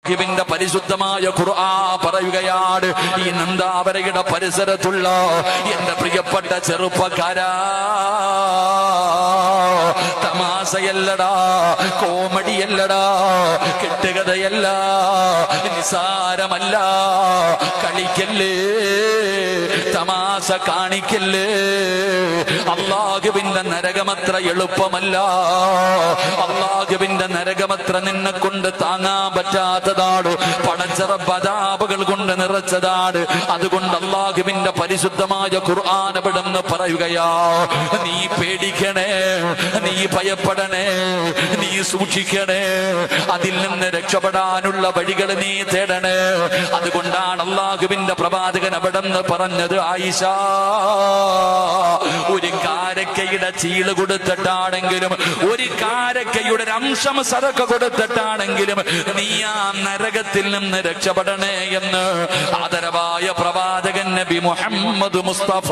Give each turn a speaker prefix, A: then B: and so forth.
A: ിന്റെ പരിശുദ്ധമായ ഖുർആൻ പറയുകയാണ്, ഈ നന്ദാവരയുടെ പരിസരത്തുള്ള എന്റെ പ്രിയപ്പെട്ട ചെറുപ്പക്കാരാ, തമാശയല്ലടാ, കോമഡിയല്ലടാ, കെട്ടുകഥയല്ല, നിസാരമല്ല, കളിക്കല്ലേ, തമാശ കാണിക്കല്ലേ. അല്ലാഹുവിന്റെ നരകമത്ര എളുപ്പമല്ല, അല്ലാഹുവിന്റെ നരകമത്ര നിന്നെ കൊണ്ട് താങ്ങാൻ പറ്റാത്തതാണ്, പടച്ചറബ് അദാബുകൾ കൊണ്ട് നിറച്ചതാണ്. അതുകൊണ്ട് അല്ലാഹുവിന്റെ പരിശുദ്ധമായ ഖുർആൻ അവിടുന്ന് പറയുകയാ, നീ പേടിക്കണേ, നീ ഭയപ്പെടണേ, നീ സൂക്ഷിക്കണേ, അതിൽ നിന്ന് രക്ഷപ്പെടാനുള്ള വഴികൾ നീ തേടണേ. അതുകൊണ്ടാണ് അല്ലാഹുവിന്റെ പ്രവാചകൻ അവിടുന്ന് പറഞ്ഞത്, ആയിഷ, ഒരു കാരക്കയുടെ ചീള് കൊടുത്തിട്ടാണെങ്കിലും, ഒരു കാരക്കയുടെ ഒരു അംശം സദഖ കൊടുത്തിട്ടാണെങ്കിലും നീ ആ നരകത്തിൽ നിന്ന് രക്ഷപ്പെടണേ എന്ന് ആദരവായ പ്രവാചകൻ നബി മുഹമ്മദ് മുസ്തഫ